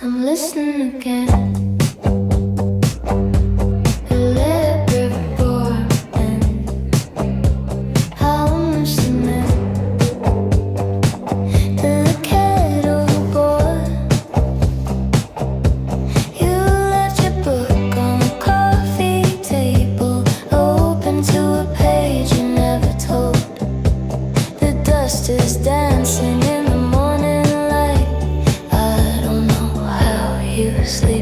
I'm listening again. Elaborate and how I'm listening. The kettle boiled. You left your book on the coffee table, open to a page you never told. The dust is dancing in the morning light. I don't know how you sleep.